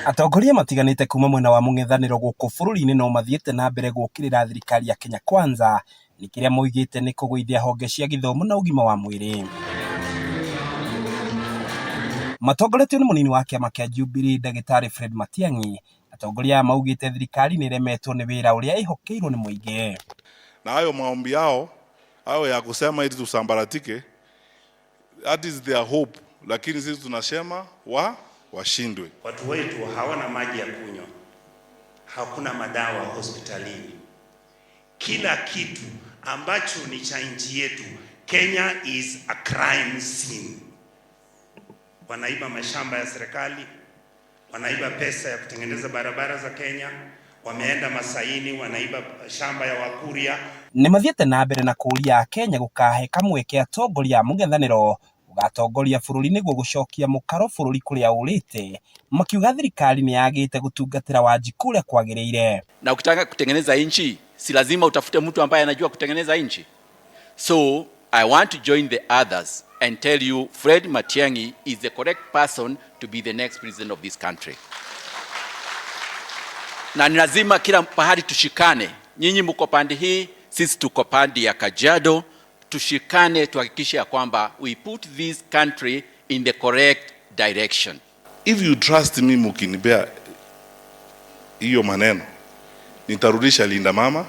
Atongoria matiganite kuma mwena wa mung'ethaniro guku bururi-ini no mathiete na mbere gukirira thirikari ya Kenya Kwanza ni kiria moigite ni kugwithia honge cia githomo na ugima wa mwiri. Matongoretio ni munini wa kiama kia Jubilee Dagitari Fred Matiang'i, atongoria maugite thirikari ni remetwo ni wira uria ihokeirwo ni muingi. Na hayo maombi yao hayo ya kusema ili tusambaratike, that is their hope, lakini sisi tunasema washindwe. Watu wetu hawana maji ya kunywa, hakuna madawa hospitalini. Kila kitu ambacho ni cha nchi yetu, Kenya is a crime scene. Wanaiba mashamba ya serikali, wanaiba pesa ya kutengeneza barabara za Kenya, wameenda Masaini wanaiba shamba ya Wakuria. Ni mathiete na mbere na kuria Kenya gukahe kamweke atongoria mung'ethaniro ugatongoria bururi niguo gucokia mukaro bururi kuria urite, makiuga thirikari ni yagite gutungatira Wanjiku uria kwagiriire. Na ukitaka kutengeneza nchi si lazima utafute mtu ambaye anajua kutengeneza nchi. So I want to join the others and tell you Fred Matiang'i is the correct person to be the next president of this country. Na ni lazima kila pahali tushikane. Nyinyi mko pande hii, sisi tuko pande ya Kajiado. Tushikane tuhakikishe ya kwamba we put this country in the correct direction. If you trust me, mkinipea hiyo maneno, nitarudisha Linda Mama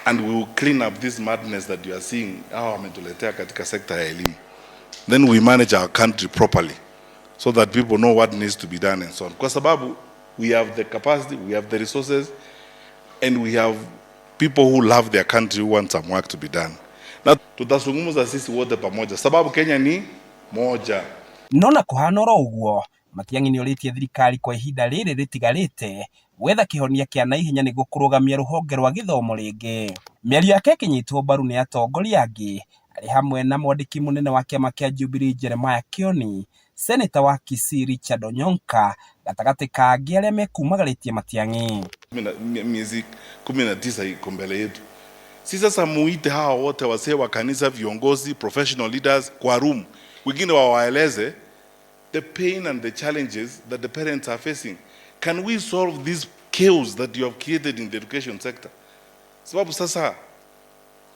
and we will clean up this madness that you are seeing wametuletea katika sekta ya elimu. Then we manage our country properly so that people know what needs to be done and so on. Kwa sababu we have the capacity, we have the resources, and we have people who love their country who want some work to be done. Na tutazungumza sisi wote pamoja sababu Kenya ni moja. Nona kuhana ro uguo, Matiang'i ni oritie thirikari kwa ihinda riri ritigarite wetha kihonia kia naihenya niguo kurugamia ruhonge rwa githomo ringi. Miario yake kinyitwo mbaru ni atongoria angi ari hamwe na mwandiki munene wa kiama kia Jubilee Jeremiah Kioni, seneta wa Kisii Richard Onyonka, gatagati ka angi aria mekumagaritie Matiang'i. Miezi 19 iko mbele yetu. Sisi sasa muite hawa wote wasee wa kanisa, viongozi, professional leaders kwa room. Wengine wawaeleze the pain and the challenges that the parents are facing. Can we solve this chaos that you have created in the education sector? Sababu sasa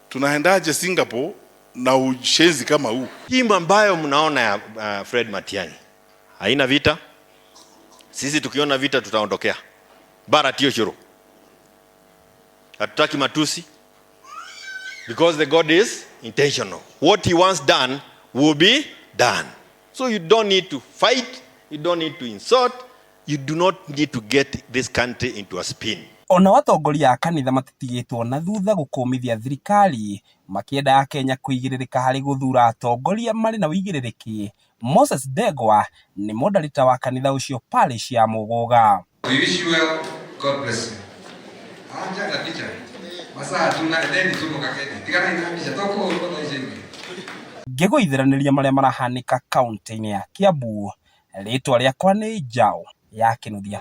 tunaendaje Singapore na ushenzi kama huu? Timu ambayo mnaona ya Fred Matiang'i haina vita. Sisi tukiona vita tutaondokea. Bara tio shuru. Hatutaki matusi. Because the God is intentional. What he wants done will be done. So you don't need to fight, you don't need to insult, you do not need to get this country into a spin. Ona watongoria a kanitha matitigitwo na thutha gukumithia thirikari makienda Kenya kuigiririka hari guthura atongoria mari na uigiririki. Moses Degwa ni moderator wa kanitha ucio parish ya Muguga. We wish you well. God bless you. Anja na picha. Masa tunadeni tumukakeni. Tigana ina picha toko uko hizi. Ngĩgũithĩranĩria marĩa marahanĩka kaunti-inĩ ya Kiambu, rĩtwa rĩakwa nĩ Njau ya Kĩnuthia.